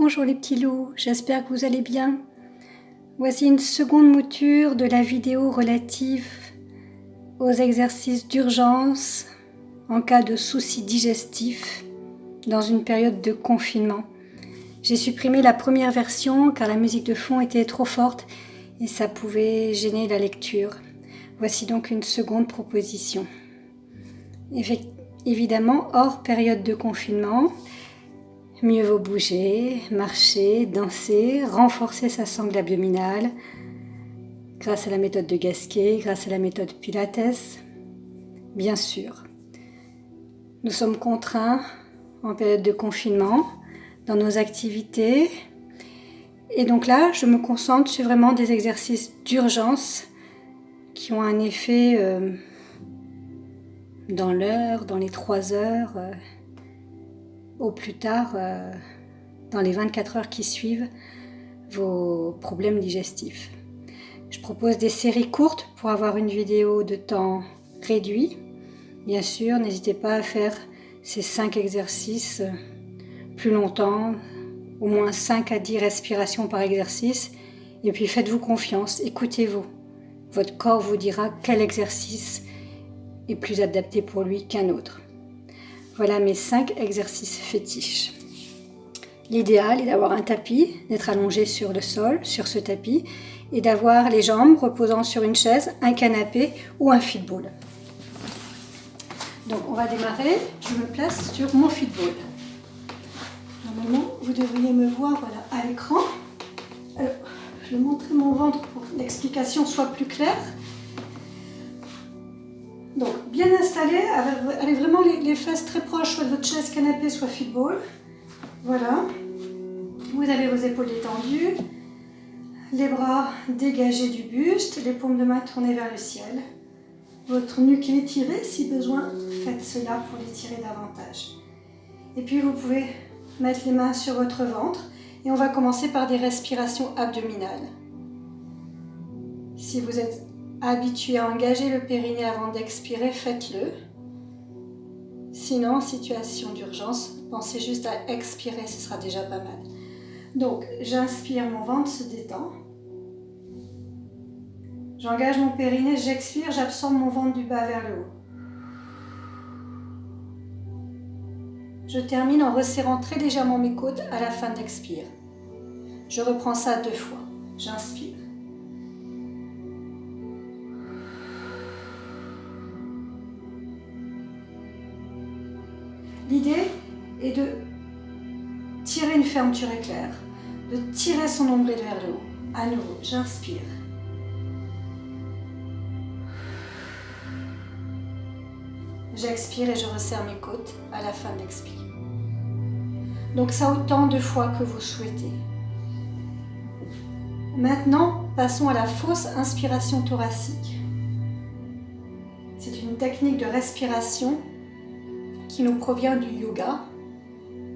Bonjour les petits loups, j'espère que vous allez bien. Voici une seconde mouture de la vidéo relative aux exercices d'urgence en cas de soucis digestifs dans une période de confinement. J'ai supprimé la première version car la musique de fond était trop forte et ça pouvait gêner la lecture. Voici donc une seconde proposition. Évidemment, hors période de confinement, mieux vaut bouger, marcher, danser, renforcer sa sangle abdominale grâce à la méthode de Gasquet, grâce à la méthode Pilates. Bien sûr, nous sommes contraints en période de confinement dans nos activités. Et donc là, je me concentre sur vraiment des exercices d'urgence qui ont un effet dans l'heure, dans les 3 heures, au plus tard, dans les 24 heures qui suivent vos problèmes digestifs. Je propose des séries courtes pour avoir une vidéo de temps réduit. Bien sûr, n'hésitez pas à faire ces 5 exercices plus longtemps, au moins 5 à 10 respirations par exercice. Et puis faites-vous confiance, écoutez-vous. Votre corps vous dira quel exercice est plus adapté pour lui qu'un autre. Voilà mes 5 exercices fétiches. L'idéal est d'avoir un tapis, d'être allongé sur le sol, sur ce tapis, et d'avoir les jambes reposant sur une chaise, un canapé ou un football. Donc on va démarrer, je me place sur mon football. Normalement, vous devriez me voir à l'écran. Alors, je vais montrer mon ventre pour que l'explication soit plus claire. Donc, bien installé, avez vraiment les fesses très proches, soit de votre chaise, canapé, soit football. Voilà. Vous avez vos épaules détendues, les bras dégagés du buste, les paumes de main tournées vers le ciel. Votre nuque est étirée, si besoin, faites cela pour l'étirer davantage. Et puis, vous pouvez mettre les mains sur votre ventre et on va commencer par des respirations abdominales. Si vous êtes habitué à engager le périnée avant d'expirer, faites-le. Sinon, en situation d'urgence, pensez juste à expirer, ce sera déjà pas mal. Donc, j'inspire, mon ventre se détend. J'engage mon périnée, j'expire, j'absorbe mon ventre du bas vers le haut. Je termine en resserrant très légèrement mes côtes à la fin de l'expire. Je reprends ça 2 fois. J'inspire. L'idée est de tirer une fermeture éclair, de tirer son nombril vers le haut. À nouveau, j'inspire. J'expire et je resserre mes côtes à la fin de l'expire. Donc ça autant de fois que vous souhaitez. Maintenant, passons à la fausse inspiration thoracique. C'est une technique de respiration qui nous provient du yoga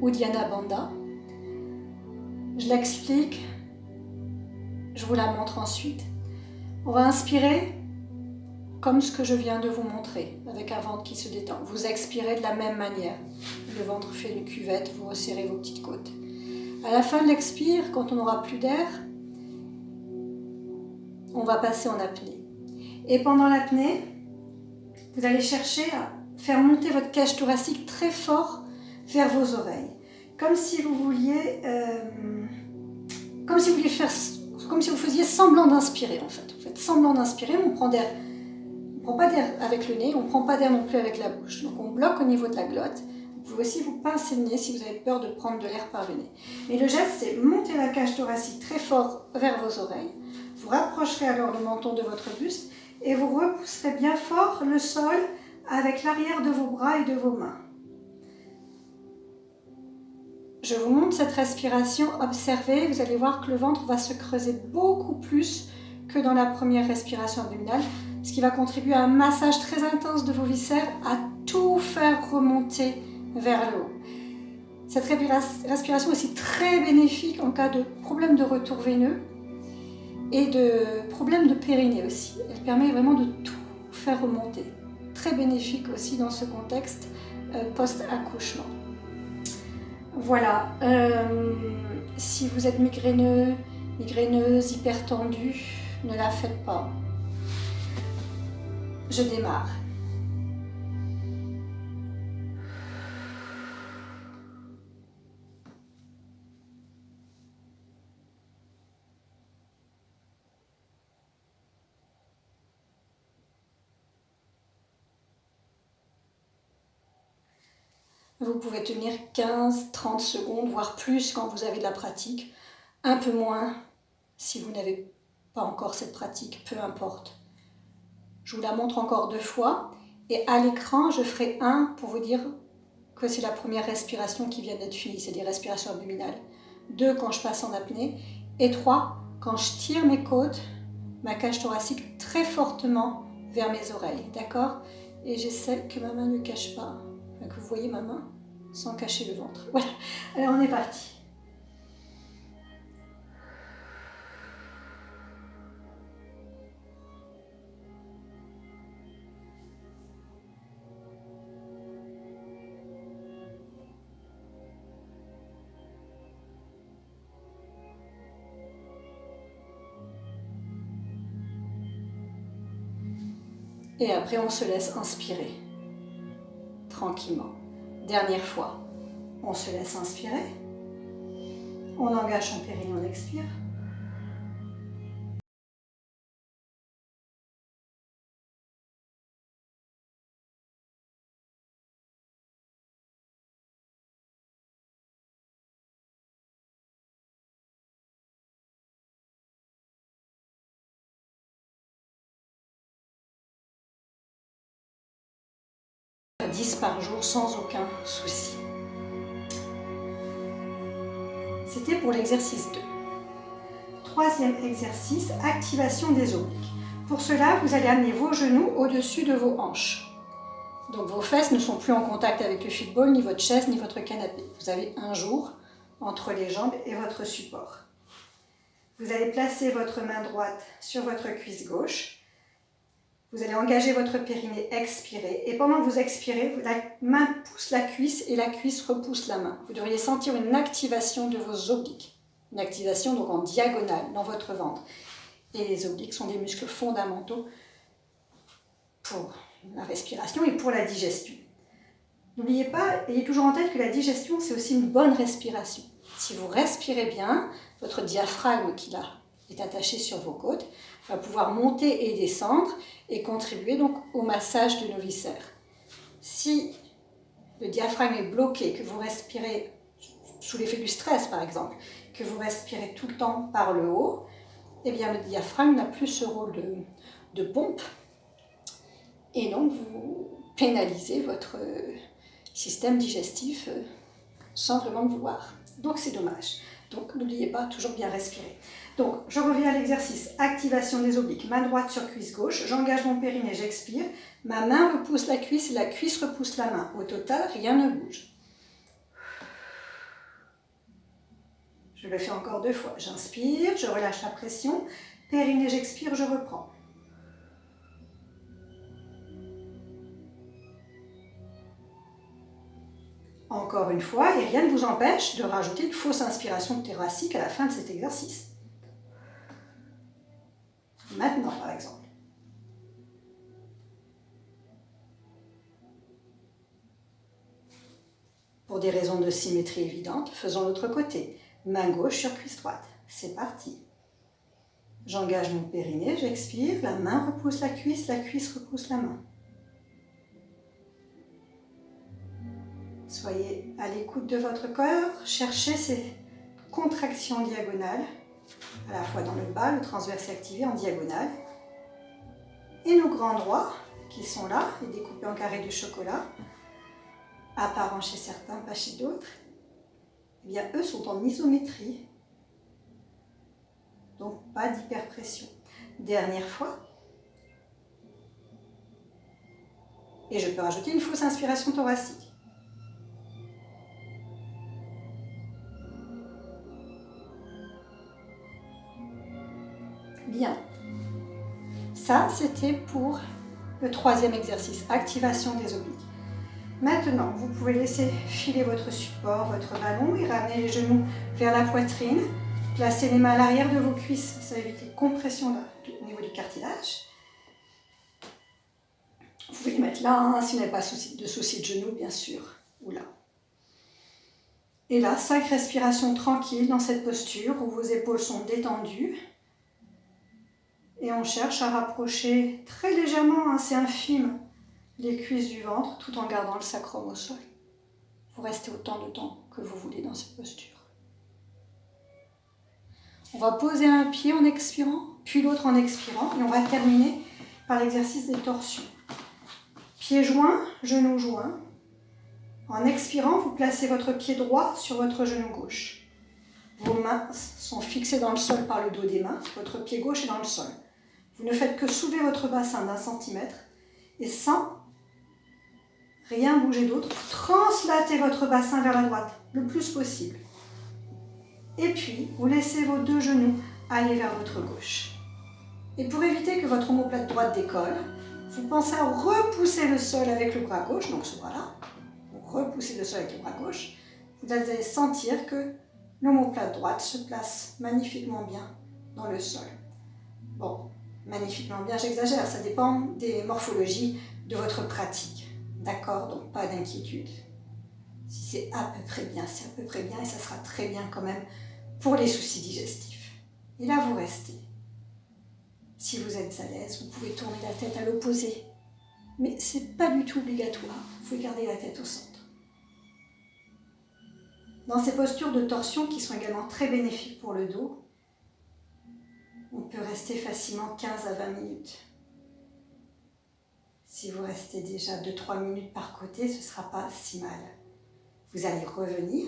ou Dhyana Bandha. Je l'explique, je vous la montre ensuite. On va inspirer comme ce que je viens de vous montrer, avec un ventre qui se détend. Vous expirez de la même manière. Le ventre fait une cuvette, vous resserrez vos petites côtes. À la fin de l'expire, quand on n'aura plus d'air, on va passer en apnée. Et pendant l'apnée, vous allez chercher à faire monter votre cage thoracique très fort vers vos oreilles. Comme si vous vouliez, comme si vous faisiez semblant d'inspirer en fait. Vous faites semblant d'inspirer, mais on prend pas d'air avec le nez, on ne prend pas d'air non plus avec la bouche. Donc on bloque au niveau de la glotte. Vous pouvez aussi vous pincer le nez si vous avez peur de prendre de l'air par le nez. Mais le geste, c'est monter la cage thoracique très fort vers vos oreilles. Vous rapprocherez alors le menton de votre buste et vous repousserez bien fort le sol avec l'arrière de vos bras et de vos mains. Je vous montre cette respiration, observez, vous allez voir que le ventre va se creuser beaucoup plus que dans la première respiration abdominale, ce qui va contribuer à un massage très intense de vos viscères, à tout faire remonter vers le haut. Cette respiration est aussi très bénéfique en cas de problème de retour veineux et de problème de périnée aussi. Elle permet vraiment de tout faire remonter. Très bénéfique aussi dans ce contexte post-accouchement. Voilà. si vous êtes migraineux, migraineuse, hypertendue, ne la faites pas. Je démarre. Vous pouvez tenir 15-30 secondes, voire plus quand vous avez de la pratique. Un peu moins si vous n'avez pas encore cette pratique, peu importe. Je vous la montre encore 2 fois. Et à l'écran, je ferai 1 pour vous dire que c'est la première respiration qui vient d'être finie. C'est des respirations abdominales. 2 quand je passe en apnée. Et 3 quand je tire mes côtes, ma cage thoracique très fortement vers mes oreilles. D'accord? Et j'essaie que ma main ne cache pas. Que vous voyez ma main sans cacher le ventre. Voilà, alors on est parti. Et après on se laisse inspirer, tranquillement. Dernière fois, on se laisse inspirer, on engage son périnée, on expire. « 10 par jour sans aucun souci. C'était pour l'exercice 2. Troisième exercice, activation des obliques. Pour cela, vous allez amener vos genoux au-dessus de vos hanches. Donc vos fesses ne sont plus en contact avec le football, ni votre chaise, ni votre canapé. Vous avez un jour entre les jambes et votre support. Vous allez placer votre main droite sur votre cuisse gauche. Vous allez engager votre périnée, expirer. Et pendant que vous expirez, la main pousse la cuisse et la cuisse repousse la main. Vous devriez sentir une activation de vos obliques. Une activation donc en diagonale dans votre ventre. Et les obliques sont des muscles fondamentaux pour la respiration et pour la digestion. N'oubliez pas, ayez toujours en tête que la digestion, c'est aussi une bonne respiration. Si vous respirez bien, votre diaphragme qui là est attaché sur vos côtes va pouvoir monter et descendre et contribuer donc au massage de nos viscères. Si le diaphragme est bloqué, que vous respirez sous l'effet du stress par exemple, que vous respirez tout le temps par le haut, eh bien le diaphragme n'a plus ce rôle de pompe et donc vous pénalisez votre système digestif sans vraiment le vouloir. Donc c'est dommage. Donc n'oubliez pas, toujours bien respirer. Donc je reviens à l'exercice, activation des obliques, main droite sur cuisse gauche, j'engage mon périnée, j'expire, ma main repousse la cuisse et la cuisse repousse la main. Au total, rien ne bouge. Je le fais encore 2 fois. J'inspire, je relâche la pression, périnée, j'expire, je reprends. Encore une fois, et rien ne vous empêche de rajouter une fausse inspiration thoracique à la fin de cet exercice. Maintenant, par exemple. Pour des raisons de symétrie évidentes, faisons l'autre côté. Main gauche sur cuisse droite. C'est parti. J'engage mon périnée, j'expire, la main repousse la cuisse repousse la main. Soyez à l'écoute de votre corps, cherchez ces contractions diagonales, à la fois dans le bas, le transverse activé en diagonale. Et nos grands droits, qui sont là, et découpés en carrés de chocolat, apparents chez certains, pas chez d'autres, eh bien eux sont en isométrie, donc pas d'hyperpression. Dernière fois. Et je peux rajouter une fausse inspiration thoracique. Bien. Ça, c'était pour le 3e exercice, activation des obliques. Maintenant, vous pouvez laisser filer votre support, votre ballon et ramener les genoux vers la poitrine. Placez les mains à l'arrière de vos cuisses, ça évite les compressions au niveau du cartilage. Vous pouvez les mettre là, hein, si vous n'avez pas de souci de genoux, bien sûr, ou là. Et là, 5 respirations tranquilles dans cette posture où vos épaules sont détendues. Et on cherche à rapprocher très légèrement, hein, c'est infime, les cuisses du ventre tout en gardant le sacrum au sol. Vous restez autant de temps que vous voulez dans cette posture. On va poser un pied en expirant, puis l'autre en expirant, et on va terminer par l'exercice des torsions. Pieds joints, genoux joints. En expirant, vous placez votre pied droit sur votre genou gauche. Vos mains sont fixées dans le sol par le dos des mains, votre pied gauche est dans le sol. Vous ne faites que soulever votre bassin d'1 centimètre et sans rien bouger d'autre, translatez votre bassin vers la droite le plus possible. Et puis, vous laissez vos 2 genoux aller vers votre gauche. Et pour éviter que votre omoplate droite décolle, vous pensez à repousser le sol avec le bras gauche, donc ce bras-là. Vous repoussez le sol avec le bras gauche. Vous allez sentir que l'omoplate droite se place magnifiquement bien dans le sol. Bon, magnifiquement bien, j'exagère, ça dépend des morphologies de votre pratique. D'accord, donc pas d'inquiétude. Si c'est à peu près bien, c'est à peu près bien et ça sera très bien quand même pour les soucis digestifs. Et là, vous restez. Si vous êtes à l'aise, vous pouvez tourner la tête à l'opposé. Mais ce n'est pas du tout obligatoire. Vous pouvez garder la tête au centre. Dans ces postures de torsion qui sont également très bénéfiques pour le dos, on peut rester facilement 15 à 20 minutes. Si vous restez déjà 2-3 minutes par côté, ce ne sera pas si mal. Vous allez revenir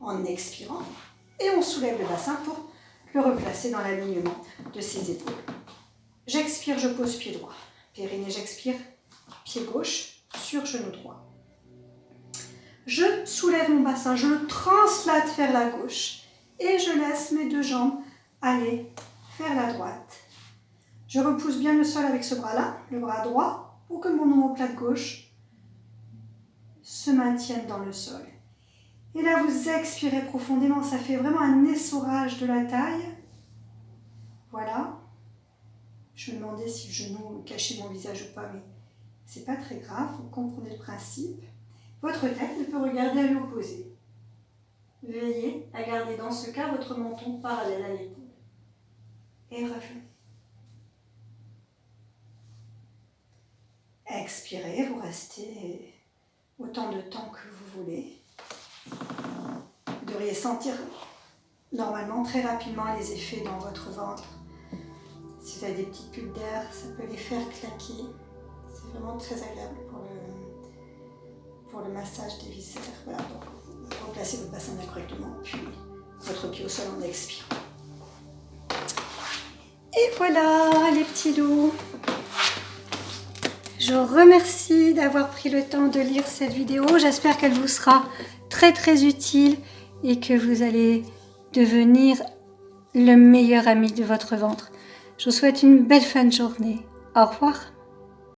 en expirant et on soulève le bassin pour le replacer dans l'alignement de ses épaules. J'expire, je pose pied droit. Périnée, j'expire, pied gauche sur genou droit. Je soulève mon bassin, je le translate vers la gauche et je laisse mes 2 jambes aller vers la droite. Je repousse bien le sol avec ce bras-là, le bras droit, pour que mon omoplate gauche se maintienne dans le sol. Et là, vous expirez profondément, ça fait vraiment un essorage de la taille. Voilà. Je me demandais si le genou cachait mon visage ou pas, mais c'est pas très grave, vous comprenez le principe. Votre tête ne peut regarder à l'opposé. Veillez à garder dans ce cas votre menton parallèle à l'épaule. Et revenez. Expirez, vous restez autant de temps que vous voulez. Vous devriez sentir normalement très rapidement les effets dans votre ventre. Si vous avez des petites bulles d'air, ça peut les faire claquer. C'est vraiment très agréable pour le massage des viscères. Voilà, donc vous replacez votre bassin correctement, puis votre pied au sol en expirant. Et voilà les petits loups. Je vous remercie d'avoir pris le temps de lire cette vidéo. J'espère qu'elle vous sera très très utile et que vous allez devenir le meilleur ami de votre ventre. Je vous souhaite une belle fin de journée. Au revoir.